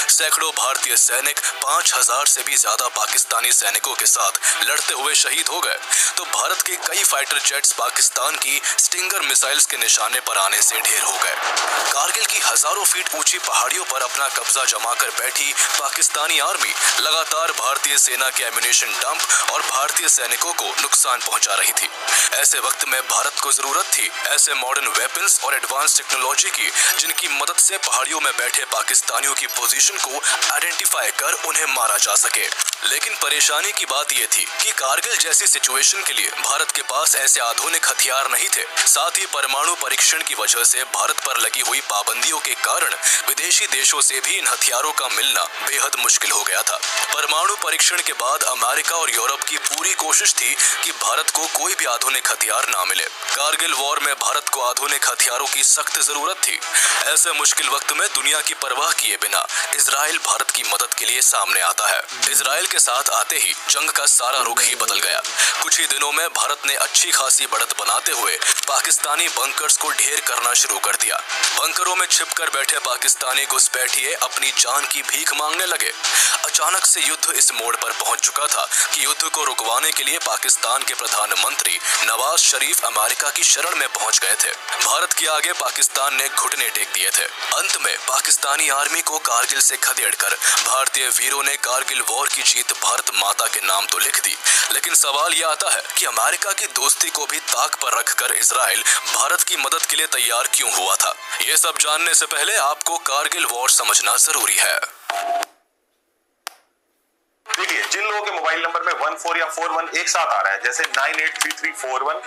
सैकड़ों भारतीय सैनिक 5000 से भी ज्यादा पाकिस्तानी सैनिकों के साथ लड़ते हुए शहीद हो गए, तो भारत के कई फाइटर जेट्स पाकिस्तान की स्टिंगर मिसाइल्स के निशाने पर आने से ढेर हो गए। कारगिल की हजारों फीट ऊंची पहाड़ियों पर अपना कब्जा जमाकर बैठी पाकिस्तानी आर्मी लगातार भारतीय सेना के एम्यूनिशन डंप और भारतीय सैनिकों को नुकसान पहुंचा रही थी। ऐसे वक्त में भारत को जरूरत थी ऐसे मॉडर्न वेपन्स और एडवांस टेक्नोलॉजी की जिनकी मदद से पहाड़ियों में बैठे पाकिस्तानियों की पोजीशन को आइडेंटिफाई कर उन्हें मारा जा सके। लेकिन परेशानी की बात यह थी कि कारगिल जैसी सिचुएशन के लिए भारत के पास ऐसे आधुनिक हथियार नहीं थे। साथ ही परमाणु परीक्षण की वजह से भारत पर लगी हुई पाबंदियों के कारण विदेशी देशों से भी इन हथियारों का मिलना बेहद मुश्किल हो गया था। परमाणु परीक्षण के बाद अमेरिका और यूरोप की पूरी कोशिश थी कि भारत को कोई भी आधुनिक हथियार ना मिले। कारगिल वॉर में भारत को आधुनिक हथियारों की सख्त जरूरत थी। ऐसे मुश्किल वक्त में दुनिया की परवाह किए बिना इजराइल भारत की मदद के लिए सामने आता है। इजराइल के साथ आते ही जंग का सारा रुख ही बदल गया। कुछ ही दिनों में भारत ने अच्छी खासी बढ़त बनाते हुए पाकिस्तानी बंकर्स को ढेर करना शुरू कर दिया। बंकरों में छिपकर बैठे पाकिस्तानी घुसपैठिए अपनी जान की भीख मांगने लगे। अचानक से युद्ध इस मोड़ पर पहुंच चुका था कि युद्ध को रुकवाने के लिए पाकिस्तान के प्रधानमंत्री नवाज शरीफ अमेरिका की शरण में पहुंच गए थे। भारत के आगे पाकिस्तान ने घुटने टेक दिए थे। अंत में पाकिस्तानी आर्मी को कारगिल से खदेड़कर भारतीय वीरों ने कारगिल वॉर की जीत भारत माता के नाम तो लिख दी। लेकिन सवाल यह आता है कि अमेरिका की दोस्ती को भी ताक पर रखकर इजराइल भारत की मदद के लिए तैयार क्यों हुआ था? ये सब जानने से पहले आपको कारगिल वॉर समझना जरूरी है। देखिए, जिन लोगों के मोबाइल नंबर में 14 या 41 एक साथ आ रहा है, जैसे 983341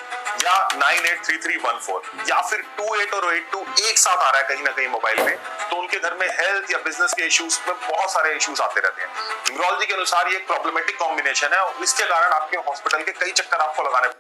या 983314 या फिर 28 और 82 एक साथ आ रहा है कहीं ना कहीं मोबाइल में, तो उनके घर में हेल्थ या बिजनेस के इश्यूज में बहुत सारे इश्यूज आते रहते हैं। न्यूमरोलॉजी के अनुसार ये एक प्रॉब्लमेटिक कॉम्बिनेशन है और इसके कारण आपके हॉस्पिटल के कई चक्कर आपको लगाने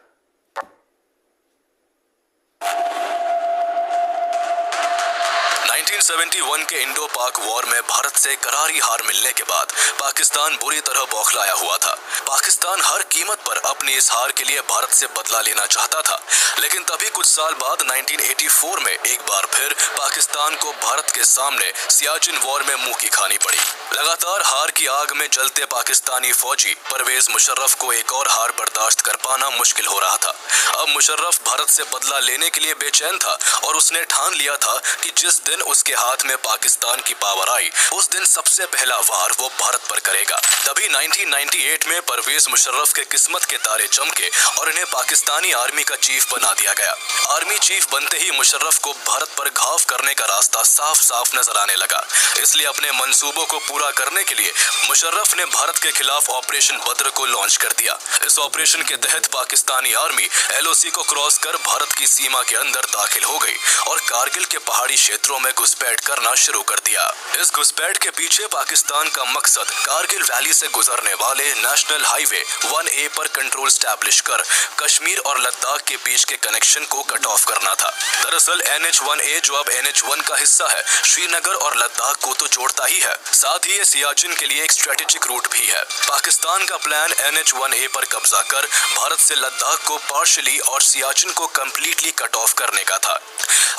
1971 के इंडो पाक वॉर में भारत से करारी हार मिलने के बाद पाकिस्तान बुरी तरह बौखलाया हुआ था। पाकिस्तान हर कीमत पर अपनी इस हार के लिए भारत से बदला लेना चाहता था। लेकिन तभी कुछ साल बाद 1984 में एक बार फिर पाकिस्तान को भारत के सामने सियाचिन वॉर में मुंह की खानी पड़ी। लगातार हार की आग में जलते पाकिस्तानी फौजी परवेज मुशर्रफ को एक और हार बर्दाश्त कर पाना मुश्किल हो रहा था। अब मुशर्रफ भारत से बदला लेने के लिए बेचैन था और उसने ठान लिया था कि जिस दिन उसके हाथ में पाकिस्तान की पावर आई, उस दिन सबसे पहला वार वो भारत पर करेगा। तभी 1998 में परवेज मुशर्रफ के किस्मत के तारे चमके और इन्हें पाकिस्तानी आर्मी का चीफ बना दिया गया। आर्मी चीफ बनते ही मुशर्रफ को भारत पर घाव करने का रास्ता साफ साफ नजर आने लगा। इसलिए अपने मंसूबों को पूरा करने के लिए मुशर्रफ ने भारत के खिलाफ ऑपरेशन बद्र को लॉन्च कर दिया। इस ऑपरेशन के तहत पाकिस्तानी आर्मी LOC को क्रॉस कर भारत की सीमा के अंदर दाखिल हो गई और कारगिल के पहाड़ी क्षेत्रों में घुसपैठ करना शुरू कर दिया। इस घुसपैठ के पीछे पाकिस्तान का मकसद कारगिल वैली से गुजरने वाले नेशनल हाईवे 1A पर कंट्रोल स्टैब्लिश कर कश्मीर और लद्दाख के बीच के कनेक्शन को कट ऑफ करना था। दरअसल NH1A जो अब NH1 का हिस्सा है, श्रीनगर और लद्दाख को तो जोड़ता ही है, साथ ही ये सियाचिन के लिए एक स्ट्रेटेजिक रूट भी है। पाकिस्तान का प्लान NH1A पर कब्जा कर भारत से लद्दाख को पार्शियली और सियाचिन को कंप्लीटली कट ऑफ करने का था।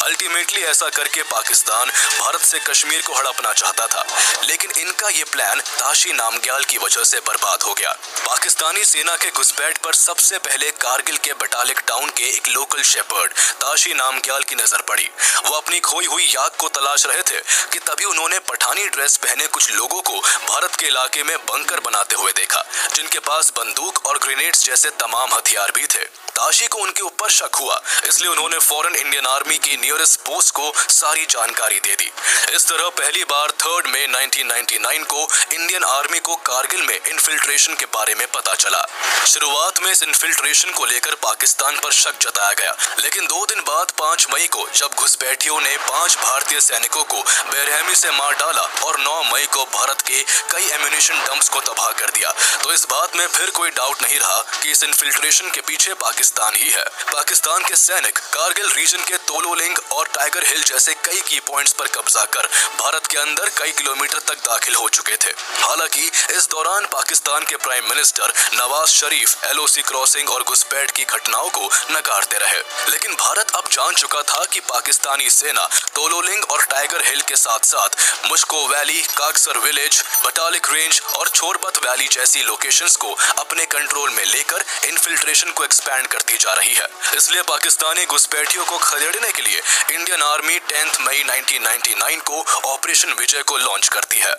अल्टीमेटली ऐसा करके पाकिस्तान भारत से कश्मीर को हड़पना चाहता था, लेकिन इनका ये प्लान ताशी नामग्याल की वजह से बर्बाद हो गया। पाकिस्तानी सेना के घुसपैठ पर सबसे पहले कारगिल के बटालिक टाउन के एक लोकल शेपर्ड ताशी नामग्याल की नजर पड़ी। वो अपनी खोई हुई याक को तलाश रहे थे कि तभी उन्होंने पठानी ड्रेस पहने कुछ लोगों को भारत के इलाके में बंकर बनाते हुए देखा, जिनके पास बंदूक और ग्रेनेड्स जैसे तमाम हथियार भी थे। ताशी को उनके ऊपर शक हुआ, इसलिए उन्होंने फौरन इंडियन आर्मी की नियरेस्ट पोस्ट को सारी जानकारी दे दी। इस तरह पहली बार 3 मई 1999 को इंडियन आर्मी को कारगिल में इन्फिल्ट्रेशन के बारे में पता चला। शुरुआत में इस इन्फिल्ट्रेशन को लेकर पाकिस्तान पर शक जताया गया, लेकिन 2 दिन बाद 5 मई को जब घुसपैठियों ने 5 भारतीय सैनिकों को बेरहमी से मार डाला और 9 मई को भारत के कई एम्यूनिशन डंप्स को तबाह कर दिया, तो इस बात में फिर कोई डाउट नहीं रहा कि इस इन्फिल्ट्रेशन के पीछे पाकिस्तान पाकिस्तान ही है। पाकिस्तान के सैनिक कारगिल रीजन के तोलोलिंग और टाइगर हिल जैसे कई की पॉइंट्स पर कब्जा कर भारत के अंदर कई किलोमीटर तक दाखिल हो चुके थे। हालांकि इस दौरान पाकिस्तान के prime minister Nawaz Sharif LOC crossing और घुसपैठ की घटनाओं को नकारते रहे, लेकिन भारत अब जान चुका था कि पाकिस्तानी सेना तोलोलिंग और टाइगर हिल के साथ साथ Mushkoh valley, Kaksar village, Batalik range और छोरबत वैली जैसी लोकेशंस को अपने कंट्रोल में लेकर इन्फिल्ट्रेशन को एक्सपैंड करती जा रही है। इसलिए पाकिस्तानी घुसपैठियों को खदेड़ने के लिए इंडियन आर्मी 10 मई 1999 को ऑपरेशन विजय को लॉन्च करती है।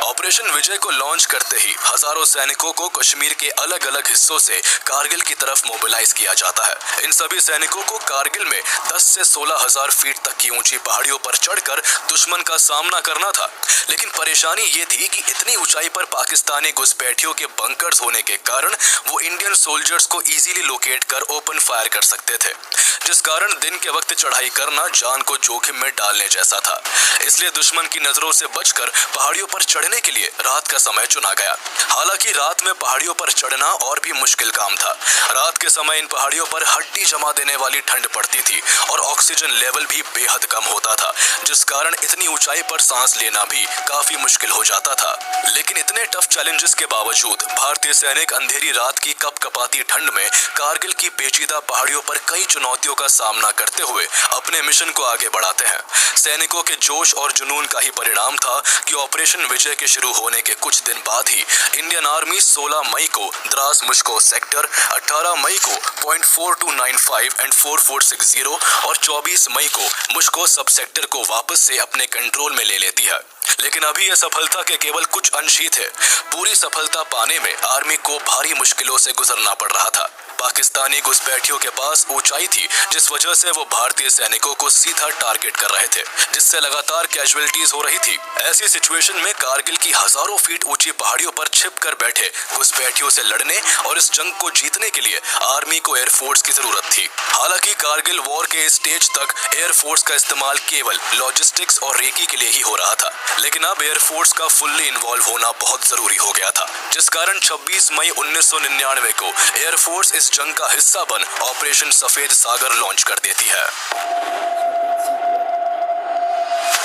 ऑपरेशन विजय को लॉन्च करते ही हजारों सैनिकों को कश्मीर के अलग अलग हिस्सों से कारगिल की तरफ मोबिलाइज किया जाता है। इन सभी सैनिकों को कारगिल में 10 से 16 हजार फीट तक की ऊंची पहाड़ियों पर चढ़कर दुश्मन का सामना करना था। लेकिन परेशानी ये थी कि इतनी ऊंचाई पर पाकिस्तानी घुसपैठियों के बंकर्स होने के कारण वो इंडियन सोल्जर्स को इजीली लोकेट कर ओपन फायर कर सकते थे, जिस कारण दिन के वक्त चढ़ाई करना जान को जोखिम में डालने जैसा था। इसलिए दुश्मन की नजरों से बचकर पहाड़ियों पर चढ़ने के लिए रात का समय चुना गया। हालांकि रात में पहाड़ियों पर चढ़ना और भी मुश्किल काम था। रात के समय इन पहाड़ियों पर हड्डी जमा देने वाली ठंड पड़ती थी और ऑक्सीजन लेवल भी बेहद कम होता था, जिस कारण इतनी ऊंचाई पर सांस लेना भी काफी मुश्किल हो जाता था। लेकिन इतने टफ चैलेंजेस के बावजूद भारतीय सैनिक अंधेरी रात की कपकपाती ठंड में कारगिल की पेचीदा पहाड़ियों पर कई चुनौतियों का सामना करते हुए अपने मिशन को आगे बढ़ाते हैं। सैनिकों के जोश और जुनून का ही परिणाम था कि ऑपरेशन विजय के शुरू होने के कुछ दिन बाद ही इंडियन आर्मी 16 मई को द्रास मुश्को सेक्टर, 18 मई को पॉइंट 4295 एंड 4460 और 24 मई को मुश्को सब सेक्टर को वापस से अपने कंट्रोल में ले लेती है। लेकिन अभी यह सफलता के केवल कुछ अंश ही थे। पूरी सफलता पाने में आर्मी को भारी मुश्किलों से गुजरना पड़ रहा था। पाकिस्तानी घुसपैठियों के पास ऊंचाई थी, जिस वजह से वो भारतीय सैनिकों को सीधा टारगेट कर रहे थे, जिससे लगातार कैजुअलिटीज हो रही थी। ऐसी सिचुएशन में कारगिल की हजारों फीट ऊंची पहाड़ियों पर छिप कर बैठे घुसपैठियों से लड़ने और इस जंग को जीतने के लिए आर्मी को एयरफोर्स की जरूरत थी। हालांकि कारगिल वॉर के स्टेज तक एयरफोर्स का इस्तेमाल केवल लॉजिस्टिक्स और रेकी के लिए ही हो रहा था, लेकिन अब एयरफोर्स का फुल्ली इन्वॉल्व होना बहुत जरूरी हो गया था, जिस कारण 26 मई 1999 को एयरफोर्स इस जंग का हिस्सा बन ऑपरेशन सफेद सागर लॉन्च कर देती है।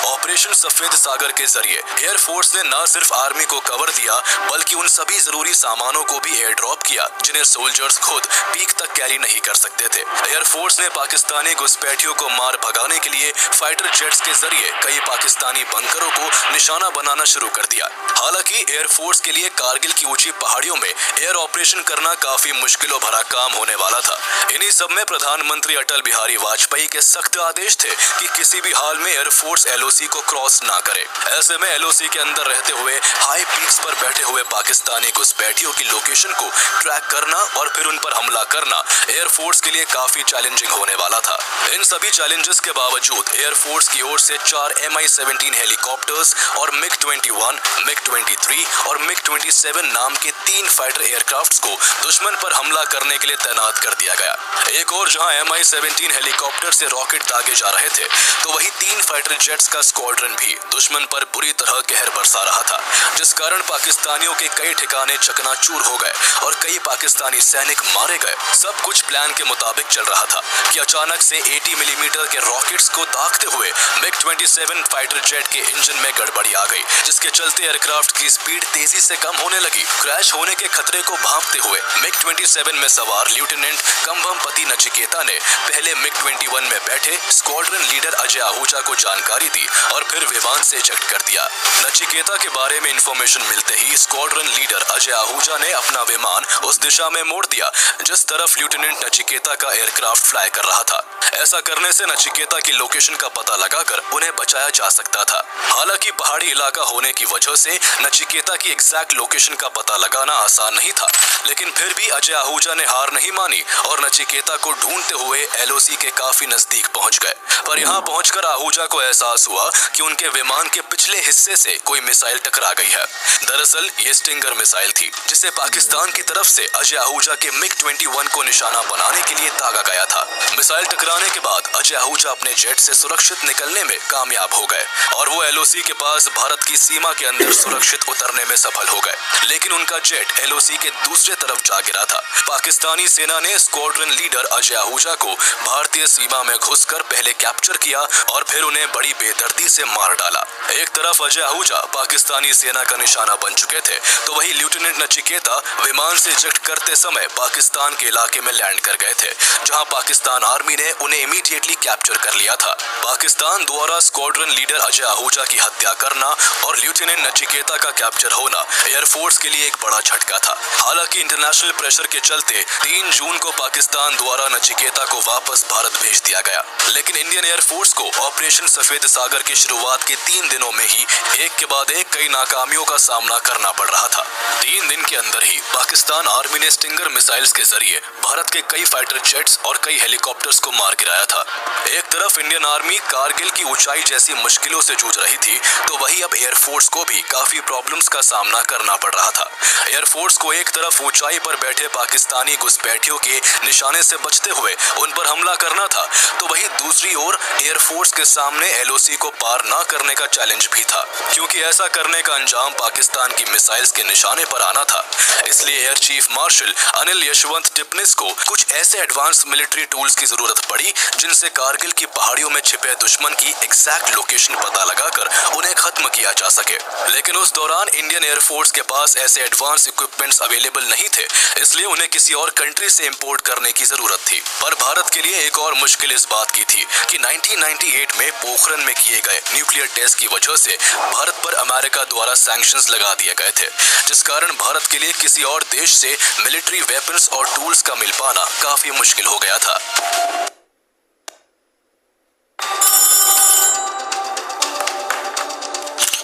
ऑपरेशन सफेद सागर के जरिए एयरफोर्स ने न सिर्फ आर्मी को कवर दिया, बल्कि उन सभी जरूरी सामानों को भी एयर ड्रॉप किया जिन्हें सोल्जर्स खुद पीक तक कैरी नहीं कर सकते थे। एयरफोर्स ने पाकिस्तानी घुसपैठियों को मार भगाने के लिए फाइटर जेट्स के जरिए कई पाकिस्तानी बंकरों को निशाना बनाना शुरू कर दिया। हालांकि एयरफोर्स के लिए कारगिल की ऊंची पहाड़ियों में एयर ऑपरेशन करना काफी मुश्किलों भरा काम होने वाला था। इन्हीं सब में प्रधानमंत्री अटल बिहारी वाजपेयी के सख्त आदेश थे कि किसी भी हाल में एयरफोर्स LOC को क्रॉस ना करे। ऐसे में LOC के अंदर रहते हुए हाई पीक्स पर बैठे हुए पाकिस्तानी घुसपैठियों की लोकेशन को ट्रैक करना और फिर उन पर हमला करना एयरफोर्स के लिए काफी चैलेंजिंग होने वाला था। इन सभी चैलेंजेस के बावजूद एयरफोर्स की ओर से 4 MI-17 हेलीकॉप्टर्स और MiG-21, MiG-23 और MiG-27 नाम के 3 फाइटर एयरक्राफ्ट्स को दुश्मन पर हमला करने के लिए तैनात कर दिया गया। एक और जहां MI-17 हेलीकॉप्टर से रॉकेट दागे जा रहे थे, तो वही 3 फाइटर जेट्स का स्क्वाड्रन भी दुश्मन पर बुरी तरह कहर बरसा रहा था, जिस कारण पाकिस्तानियों के कई ठिकाने चकनाचूर हो गए और कई पाकिस्तानी सैनिक मारे गए। सब कुछ प्लान के मुताबिक चल रहा था कि अचानक से 80 मिलीमीटर के रॉकेट्स को दागते हुए MiG-27 फाइटर जेट के इंजन में गड़बड़ी आ गई, जिसके चलते एयरक्राफ्ट की स्पीड तेजी से कम होने लगी। क्रैश होने के खतरे को भांपते हुए MiG-27 में सवार लेफ्टिनेंट कंभमपति नचिकेता ने पहले MiG-21 में बैठे स्क्वाड्रन लीडर अजय आहूजा को जानकारी दी और फिर विमान से इजेक्ट कर दिया। नचिकेता के बारे में इंफॉर्मेशन मिलते ही स्क्वाड्रन लीडर अजय आहूजा ने अपना विमान उस दिशा में मोड़ दिया जिस तरफ लेफ्टिनेंट नचिकेता का एयरक्राफ्ट फ्लाई कर रहा था। ऐसा करने से नचिकेता की लोकेशन का पता लगाकर उन्हें बचाया जा सकता था। हालांकि पहाड़ी इलाका होने की वजह से नचिकेता की एग्जैक्ट लोकेशन का पता लगाना आसान नहीं था, लेकिन फिर भी अजय आहूजा ने हार नहीं मानी और नचिकेता को ढूंढते हुए LOC के काफी नजदीक पहुंच गए। पर यहाँ पहुंचकर आहूजा को एहसास हुआ कि उनके विमान के पिछले हिस्से से कोई मिसाइल टकरा गई है। दरअसल ये स्टिंगर मिसाइल थी जिसे पाकिस्तान की तरफ से अजय आहूजा के MiG-21 को निशाना बनाने के लिए दागा गया था। मिसाइल टकराने के बाद अजय आहूजा अपने जेट से सुरक्षित निकलने में कामयाब हो गए और वो LOC के पास भारत की सीमा के अंदर सुरक्षित उतरने में सफल हो गए, लेकिन उनका जेट LOC के दूसरे तरफ जा गिरा था। पाकिस्तानी सेना ने स्क्वाड्रन लीडर अजय आहूजा को भारतीय सीमा में घुसकर पहले कैप्चर किया और फिर उन्हें बड़ी बेदर्दी से मार डाला। एक तरफ अजय आहूजा पाकिस्तानी सेना का निशाना बन चुके थे, तो वही लेफ्टिनेंट नचिकेता विमान से इजेक्ट करते समय पाकिस्तान के इलाके में लैंड कर गए थे, जहां पाकिस्तान आर्मी ने उन्हें इमीडिएटली कैप्चर कर लिया था। पाकिस्तान द्वारा स्क्वाड्रन लीडर अजय आहूजा की हत्या करना और लेफ्टिनेंट नचिकेता का कैप्चर होना एयरफोर्स के लिए एक बड़ा झटका था। हालांकि इंटरनेशनल प्रेशर के चलते 3 जून को पाकिस्तान द्वारा नचिकेता को वापस भारत भेज दिया गया, लेकिन इंडियन एयरफोर्स को ऑपरेशन सफेद सागर की शुरुआत के 3 दिनों में ही एक के बाद एक कई नाकामियों का सामना करना पड़ रहा था। 3 दिन के अंदर ही पाकिस्तान आर्मी ने स्टिंगर मिसाइल्स के जरिए भारत के कई फाइटर जेट्स और कई हेलीकॉप्टर्स को मार गिराया था। एक तरफ इंडियन आर्मी कारगिल की ऊंचाई जैसी मुश्किलों से जूझ रही थी, तो वही अब एयरफोर्स को भी काफी प्रॉब्लम्स का सामना करना पड़ रहा था। एयरफोर्स को एक तरफ ऊंचाई पर बैठे पाकिस्तानी घुसपैठियों के निशाने से बचते हुए उन पर हमला करना था, तो वही दूसरी ओर एयरफोर्स के सामने LOC को पार न करने का चैलेंज भी था, क्योंकि ऐसा करने का अंजाम पाकिस्तान की मिसाइल्स के निशाने पर आना था। इसलिए air chief marshal Anil Yashwant Tipnis को कुछ ऐसे एडवांस मिलिट्री टूल्स की जरूरत पड़ी जिनसे कारगिल की पहाड़ियों में छिपे दुश्मन की एग्जैक्ट लोकेशन पता लगाकर उन्हें खत्म किया जा सके। लेकिन उस दौरान इंडियन एयरफोर्स के पास ऐसे एडवांस इक्विपमेंट्स अवेलेबल नहीं थे, इसलिए उन्हें किसी और कंट्री से इंपोर्ट करने की जरूरत थी। पर भारत के लिए एक और मुश्किल इस बात की थी कि 1998 में पोखरण में किए गए न्यूक्लियर टेस्ट की वजह से भारत पर अमेरिका द्वारा सैंक्शंस लगा दिए गए थे, जिस कारण भारत के लिए किसी और देश से मिलिट्री वेपन्स और टूल्स का मिल पाना काफी मुश्किल हो गया था।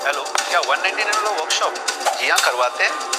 हेलो, क्या 199 वाला वर्कशॉप? जी हाँ, करवाते हैं।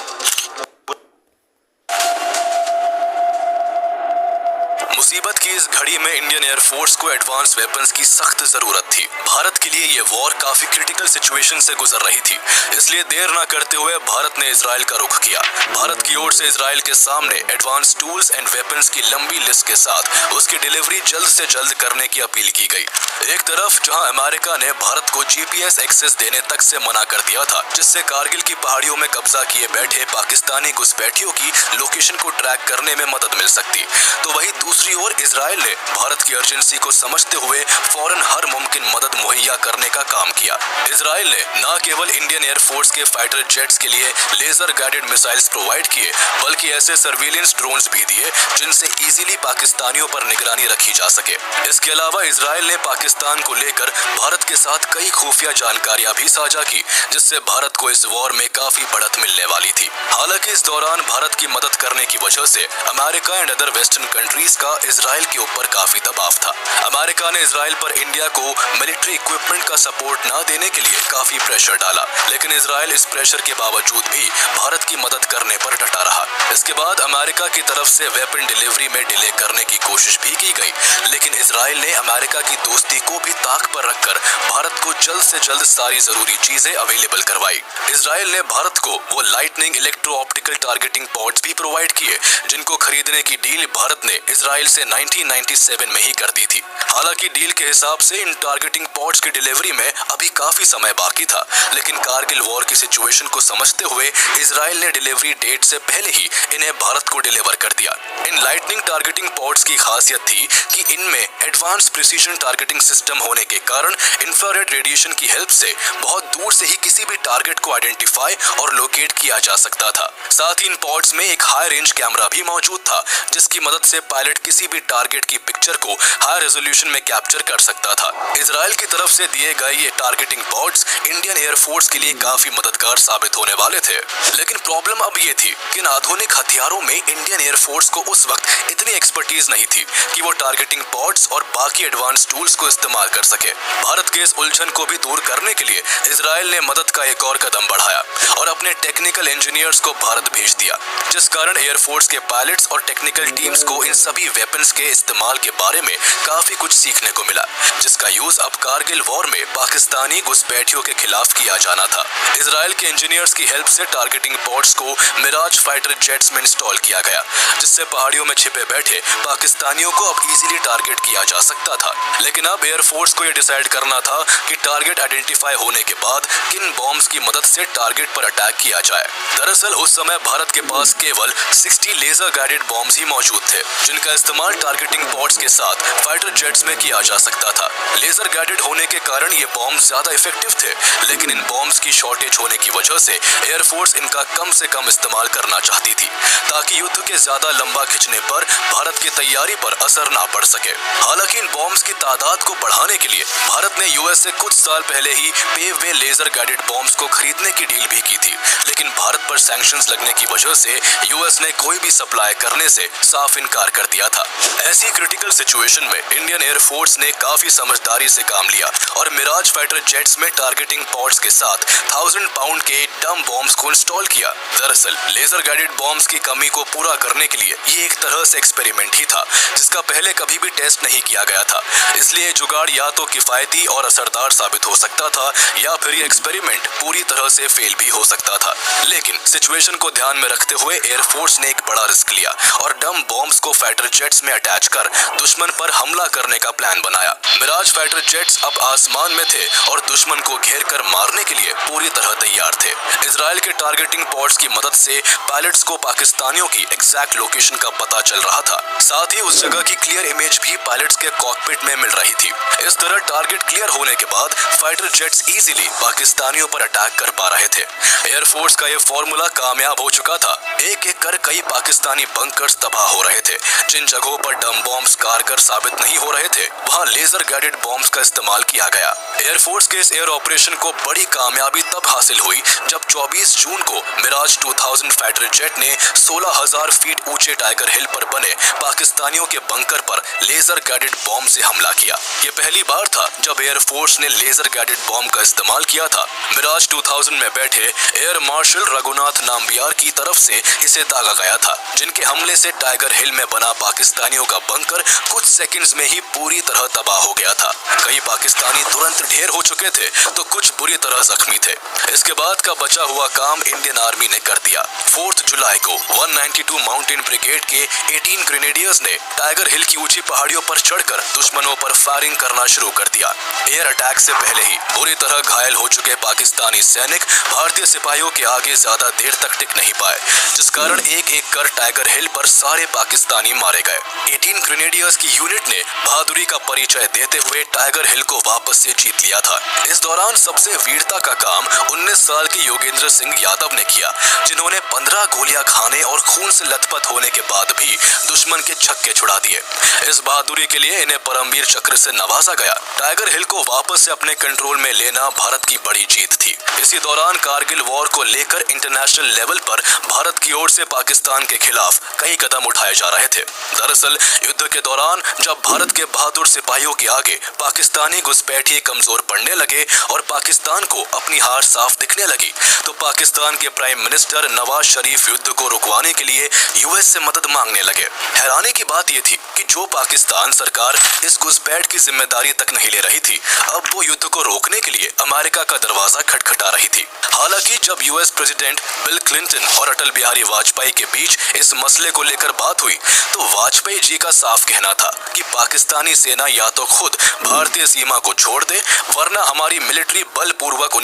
मुसीबत की इस घड़ी में इंडियन एयरफोर्स को एडवांस वेपन्स की सख्त जरूरत थी। भारत के लिए ये वॉर काफी क्रिटिकल सिचुएशन से गुजर रही थी, इसलिए देर न करते हुए भारत ने इजराइल का रुख किया। भारत की ओर से इजराइल के सामने एडवांस टूल्स एंड वेपन्स की लंबी लिस्ट के साथ उसकी डिलीवरी जल्द से जल्द करने की अपील की गई। एक तरफ जहां अमेरिका ने भारत को GPS एक्सेस देने तक से मना कर दिया था, जिससे कारगिल की पहाड़ियों में कब्जा किए बैठे पाकिस्तानी घुसपैठियों की लोकेशन को ट्रैक करने में मदद मिल सकती, तो वही दूसरी ओर इजराइल ने भारत की अर्जेंसी को समझते हुए फौरन हर मुमकिन मदद मुहैया करने का काम किया। इजराइल ने न केवल इंडियन एयरफोर्स के फाइटर जेट्स के लिए लेजर गाइडेड मिसाइल्स प्रोवाइड किए, बल्कि ऐसे सर्विलेंस ड्रोन्स भी दिए जिनसे इजीली पाकिस्तानियों पर निगरानी रखी जा सके। इसके अलावा इजराइल ने पाकिस्तान को लेकर भारत के साथ कई खुफिया जानकारियां भी साझा की, जिससे भारत को इस वॉर में काफी बढ़त मिलने वाली थी। हालांकि इस दौरान भारत की मदद करने की वजह से America and other western countries का इजराइल के ऊपर काफी दबाव था। अमेरिका ने इजराइल पर इंडिया को मिलिट्री इक्विपमेंट का सपोर्ट न देने के लिए काफी प्रेशर डाला, लेकिन इजराइल इस प्रेशर के बावजूद भी भारत की मदद करने पर डटा रहा। इसके बाद अमेरिका की तरफ से वेपन डिलीवरी में डिले करने की कोशिश भी की गई, लेकिन इजराइल ने अमेरिका की दोस्ती को भी ताक पर रखकर भारत को जल्द से जल्द सारी जरूरी चीजें अवेलेबल करवाई। इजराइल ने भारत को वो lightning electro optical targeting pods भी प्रोवाइड किए, जिनको खरीदने की डील भारत ने इजराइल से 1997 में ही कर दी थी। हालांकि डील के हिसाब से इन टारगेटिंग पॉड्स की डिलीवरी में अभी काफी समय बाकी था, लेकिन कारगिल वॉर की सिचुएशन को समझते हुए इजराइल ने डिलीवरी डेट से पहले ही इन्हें भारत को डिलीवर कर दिया। इन लाइटनिंग टारगेटिंग पॉड्स की खासियत थी कि इनमें एडवांस प्रिसीजन टारगेटिंग सिस्टम होने के कारण इंफ्रारेड रेडिएशन की हेल्प से बहुत दूर से ही किसी भी टारगेट को आइडेंटिफाई और लोकेट किया जा सकता था। साथ ही इन पॉड्स में एक हाई रेंज कैमरा भी मौजूद था, जिसकी मदद से पायलट किसी भी टारगेट की पिक्चर को हाई रेजोल्यूशन में कैप्चर कर सकता था। इजराइल की तरफ से दिए गए ये टारगेटिंग पॉड्स इंडियन एयरफोर्स के लिए काफी मददगार साबित होने वाले थे, लेकिन प्रॉब्लम अब ये थी कि इन आधुनिक हथियारों में इंडियन एयरफोर्स को उस वक्त इतनी एक्सपर्टीज नहीं थी कि वो टारगेटिंग पॉड्स और बाकी एडवांस टूल्स को इस्तेमाल कर सके। भारत के इस उलझन को भी दूर करने के लिए इजराइल ने मदद का एक और कदम बढ़ाया और अपने टेक्निकल इंजीनियर्स को भारत भेज दिया, जिस कारण एयरफोर्स के पायलट्स और टेक्निकल टीम्स को इन सभी वेपन्स के इस्तेमाल के बारे में काफी कुछ सीखने को मिला, जिसका यूज अब कारगिल वॉर में पाकिस्तानी घुसपैठियों के खिलाफ किया जाना था। इजराइल के इंजीनियर्स की हेल्प से टारगेटिंग पॉड्स को मिराज फाइटर जेट्स में इंस्टॉल किया गया, जिससे पहाड़ियों में छिपे बैठे पाकिस्तानियों को अब इजीली टारगेट किया जा सकता था। लेकिन अब एयरफोर्स को यह डिसाइड करना था कि टारगेट आइडेंटिफाई होने के बाद किन बॉम्ब्स की मदद से टारगेट पर अटैक किया जाए। दरअसल उस समय भारत के पास केवल 60 लेजर गाइडेड बॉम्ब्स ही मौजूद थे, जिनका इस्तेमाल टारगेटिंग पॉड्स के साथ फाइटर जेट्स में किया जा सकता था। लेजर गाइडेड होने के कारण ये बॉम्ब ज्यादा इफेक्टिव थे, लेकिन इन बॉम्ब्स की शॉर्टेज होने की वजह से एयरफोर्स इनका कम से कम इस्तेमाल करना चाहती थी, ताकि युद्ध के ज्यादा लंबा खिंचने पर भारत की तैयारी पर असर ना पड़ सके। हालांकि इन बॉम्ब्स की तादाद को बढ़ाने के लिए भारत ने यूएस से कुछ साल पहले ही पेववे लेजर गाइडेड बॉम्ब्स को खरीदने की डील भी की थी, लेकिन भारत पर सैंक्शंस लगने की वजह से यूएस ने कोई भी सप्लाई करने से साफ इनकार कर दिया था। ऐसी क्रिटिकल सिचुएशन में इंडियन एयरफोर्स ने काफी समझदारी से काम लिया और मिराज फाइटर जेट्स में टारगेटिंग पॉड्स के साथ 1000 पाउंड के डम बॉम्ब्स को इंस्टॉल किया। दरअसल लेजर गाइडेड बॉम्ब्स की कमी को पूरा करने के लिए ये एक तरह से एक्सपेरिमेंट ही था, जिसका पहले कभी भी टेस्ट नहीं किया गया था। इसलिए जुगाड़ या तो किफायती और असरदार साबित हो सकता था, या फिर ये एक्सपेरिमेंट पूरी तरह से फेल भी हो सकता था। लेकिन सिचुएशन को ध्यान में रखते हुए एयरफोर्स ने एक बड़ा रिस्क लिया और डम बॉम्ब्स को फाइटर जेट्स में अटैच कर दुश्मन पर हमला करने का प्लान बनाया। मिराज फाइटर जेट्स अब आसमान में थे और दुश्मन को घेर कर मारने के लिए पूरी तरह तैयार थे। इजराइल के टारगेटिंग पॉड्स की मदद से पायलट्स को पाकिस्तानियों की एग्जैक्ट लोकेशन का पता चल रहा था, साथ ही उस जगह की क्लियर इमेज भी पायलट्स के कॉकपिट में मिल रही थी। इस तरह टारगेट क्लियर होने के बाद फाइटर जेट्स इजीली पाकिस्तानियों पर अटैक कर पा रहे थे। एयरफोर्स का यह फॉर्मूला कामयाब हो चुका था। एक एक कर कई पाकिस्तानी बंकर्स तबाह हो रहे थे। जिन जगहों पर डम बॉम्ब्स कारगर साबित नहीं हो रहे थे, वहां लेजर गाइडेड बॉम्ब्स का इस्तेमाल किया गया। एयरफोर्स के इस एयर ऑपरेशन को बड़ी कामयाबी तब हासिल हुई जब 24 जून को मिराज 2000 फाइटर जेट ने 16,000 फीट ऊंचे टाइगर हिल पर बने पाकिस्तानियों के बंकर पर लेजर गाइडेड बॉम्ब से हमला किया। ये पहली बार था जब एयरफोर्स ने लेजर गाइडेड बॉम्ब का इस्तेमाल किया था। मिराज 2000 में बैठे एयर मार्शल रघुनाथ नाम्बियार की तरफ से इसे दागा गया था, जिनके हमले से टाइगर हिल में बना पाकिस्तानियों का बंकर कुछ सेकंड्स में ही पूरी तरह तबाह हो गया था। कई पाकिस्तानी तुरंत ढेर हो चुके थे तो कुछ बुरी तरह जख्मी थे। इसके बाद का बचा हुआ काम इंडियन आर्मी ने कर दिया। 4 जुलाई को 192 माउंटेन ब्रिगेड के 18 ग्रेनेडियर्स ने टाइगर हिल की ऊंची पहाड़ियों पर चढ़कर दुश्मनों पर फायरिंग करना शुरू कर दिया। एयर अटैक से पहले ही बुरी तरह घायल हो चुके पाकिस्तानी सैनिक भारतीय सिपाहियों के आगे ज्यादा देर तक टिक नहीं पाए, जिस कारण एक एक कर टाइगर हिल पर सारे पाकिस्तानी मारे गए। 18 ग्रेनेडियर्स की यूनिट ने बहादुरी का परिचय देते हुए टाइगर हिल को वापस से जीत लिया था। इस दौरान सबसे वीरता का काम 19 साल के योगेंद्र सिंह यादव ने किया, जिन्होंने 15 गोलियां खाने और खून से लथपथ होने के बाद भी दुश्मन के छक्के छुड़ा दिए। इस बहादुरी के लिए इन्हें परमवीर चक्र से नवाजा गया। टाइगर हिल को वापस से अपने कंट्रोल में लेना भारत की बड़ी जीत थी। इसी दौरान कारगिल वॉर को लेकर इंटरनेशनल लेवल पर भारत की ओर से पाकिस्तान के खिलाफ कई कदम उठाए जा रहे थे। दरअसल युद्ध के दौरान जब भारत के बहादुर सिपाहियों के आगे पाकिस्तानी घुसपैठिए कमजोर पड़ने लगे और पाकिस्तान को अपनी हार साफ दिखने लगी, तो पाकिस्तान के प्राइम मिनिस्टर नवाज शरीफ युद्ध को रुकवाने के लिए यूएस से मदद मांगने लगे। हैरानी की बात यह थी कि जो पाकिस्तान सरकार इस घुसपैठ की जिम्मेदारी तक नहीं ले रही थी, अब वो युद्ध को रोकने के लिए अमेरिका का दरवाजा खटखटा रही थी। हालांकि जब यूएस प्रेसिडेंट बिल क्लिंटन और अटल बिहारी वाजपेयी के बीच इस मसले को लेकर बात हुई, तो वाजपेयी जी का साफ कहना था कि पाकिस्तानी सेना या तो खुद भारतीय सीमा को छोड़ दे, वरना हमारी मिलिट्री बलपूर्वक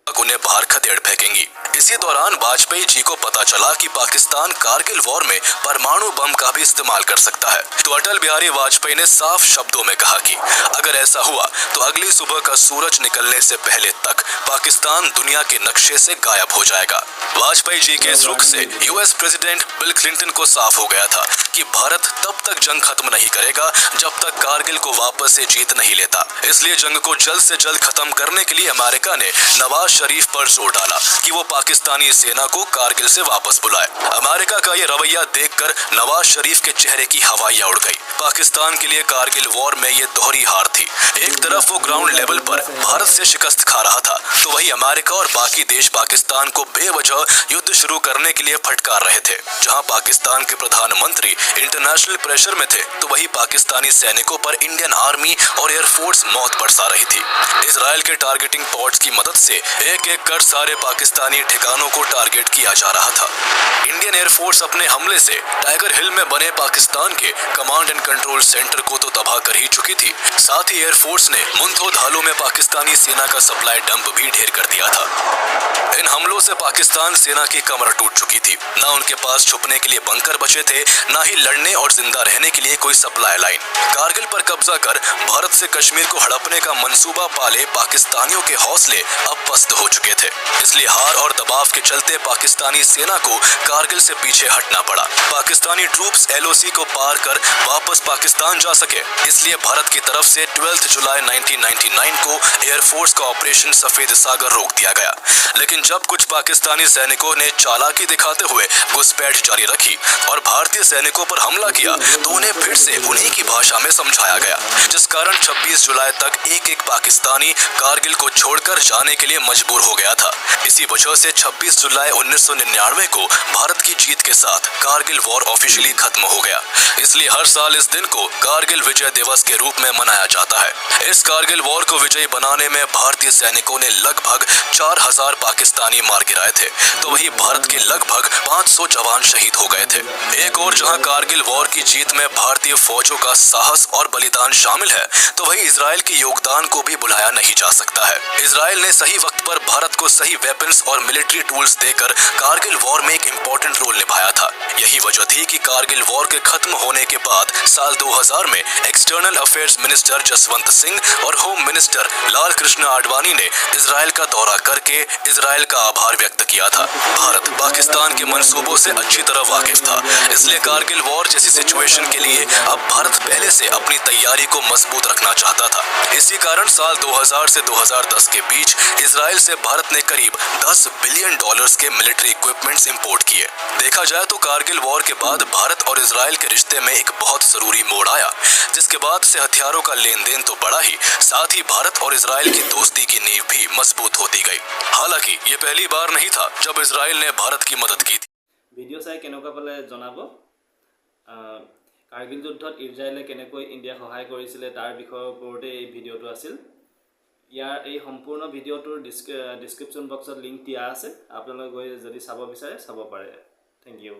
उन्हें बाहर खदेड़ फेंकेंगी। इसी दौरान वाजपेयी जी को पता चला कि पाकिस्तान कारगिल वॉर में परमाणु बम का भी इस्तेमाल कर सकता है, तो अटल बिहारी वाजपेयी ने साफ शब्दों में कहा कि अगर ऐसा हुआ तो अगली सुबह का सूरज निकलने से पहले तक पाकिस्तान दुनिया के नक्शे से गायब हो जाएगा। वाजपेयी जी के इस रुख से यूएस प्रेसिडेंट बिल क्लिंटन को साफ हो गया था कि भारत तब तक जंग खत्म नहीं करेगा जब तक कारगिल को वापस से जीत नहीं लेता। इसलिए जंग को जल्द से जल्द खत्म करने के लिए अमेरिका ने नवाज शरीफ पर जोर डाला कि वो पाकिस्तानी सेना को कारगिल से वापस बुलाए। अमेरिका का ये रवैया देखकर नवाज शरीफ के चेहरे की हवाइयां उड़ गई। पाकिस्तान के लिए कारगिल वॉर में ये दोहरी हार थी। एक तरफ वो ग्राउंड लेवल पर भारत से शिकस्त खा रहा था, तो वही अमेरिका और बाकी देश पाकिस्तान को बेवजह युद्ध शुरू करने के लिए फटकार रहे थे। जहां पाकिस्तान के प्रधानमंत्री इंटरनेशनल प्रेशर में थे, तो वही पाकिस्तानी सैनिकों पर इंडियन आर्मी और एयरफोर्स मौत बरसा रही थी। इजराइल के टारगेटिंग पॉड्स की मदद से एक एक कर सारे पाकिस्तानी ठिकानों को टारगेट किया जा रहा था। इंडियन एयरफोर्स अपने हमले से टाइगर हिल में बने पाकिस्तान के कमांड एंड कंट्रोल सेंटर को तो तबाह कर ही चुकी थी, साथ ही एयरफोर्स ने मुंतो धालों में पाकिस्तानी सेना का सप्लाई डंप भी ढेर कर दिया था। इन हमलों से पाकिस्तान सेना की कमर टूट चुकी थी। ना उनके पास छुपने के लिए बंकर बचे थे, ना ही लड़ने और जिंदा रहने के लिए कोई सप्लाई लाइन। कारगिल पर कब्जा कर भारत से कश्मीर को हड़पने का मंसूबा पाले पाकिस्तानियों के हौसले अब पस्त हो चुके थे। इसलिए हार और दबाव के चलते पाकिस्तानी सेना को कारगिल से पीछे हटना पड़ा। पाकिस्तानी ट्रूप्स LOC को पार कर वापस पाकिस्तान जा सके, इसलिए भारत की तरफ से 12 जुलाई 1999 को एयरफोर्स का ऑपरेशन सफेद सागर रोक दिया गया। लेकिन जब कुछ पाकिस्तानी सैनिकों ने चालाकी दिखाते हुए घुसपैठ जारी रखी और भारतीय सैनिकों पर हमला किया, तो उन्हें फिर से उन्हीं की भाषा में समझाया गया, जिस कारण 26 जुलाई तक एक एक पाकिस्तानी कारगिल को छोड़कर जाने के लिए मजबूर हो गया था। इसी वजह से 26 जुलाई 1999 को भारत की जीत के साथ कारगिल वॉर ऑफिशियली खत्म हो गया। इसलिए हर साल इस दिन को कारगिल विजय दिवस के रूप में मनाया जाता है। इस कारगिल वॉर को विजयी बनाने में भारतीय सैनिकों ने लगभग 4000 पाकिस्तानी मार गिराए थे, तो वही भारत के लगभग 500 जवान शहीद हो गए थे। एक और जहां कारगिल वॉर की जीत में भारतीय फौजों का साहस और बलिदान शामिल है, तो वही इजराइल के योगदान को भी भुलाया नहीं जा सकता है। इजराइल ने सही वक्त पर भारत को सही वेपन्स और मिलिट्री टूल्स देकर कारगिल वॉर में एक इम्पोर्टेंट रोल निभाया था। यही वजह थी कि कारगिल वॉर के खत्म होने के बाद साल 2000 में external affairs minister Jaswant Singh और होम मिनिस्टर लाल कृष्ण आडवाणी ने इजराइल का दौरा करके इजराइल का आभार व्यक्त किया था। भारत पाकिस्तान के मंसूबों से अच्छी तरह वाकिफ था, इसलिए कारगिल वॉर जैसी सिचुएशन के लिए अब भारत पहले से अपनी तैयारी को मजबूत रखना चाहता था। इसी कारण साल 2000 से 2010 के बीच इजराइल से भारत ने करीब $10 बिलियन के मिलिट्री इक्विपमेंट्स इंपोर्ट किए। देखा जाए तो कारगिल वॉर के बाद भारत और इजराइल के रिश्ते में एक बहुत जरूरी मोड़ आया, जिसके बाद से हथियारों का लेन देन तो बढ़ा ही, साथ ही भारत और इजराइल की दोस्ती की नींव भी मजबूत होती गई। हालांकि ये पहली बार नहीं था जब इजराइल ने भारत की मदद की थी। ভিডিঅ' চাই কেনেকুৱা পালে জনাব। কাৰ্গিল যুদ্ধত ইজৰাইলে কেনেকৈ ইণ্ডিয়াক সহায় কৰিছিলে তাৰ বিষয়ৰ ওপৰতে এই ভিডিঅ'টো আছিল। ইয়াৰ এই সম্পূৰ্ণ ভিডিঅ'টোৰ ডিছক্ৰিপশ্যন বক্সত লিংক দিয়া আছে, আপোনালোকে গৈ যদি চাব বিচাৰে চাব পাৰে। Thank you.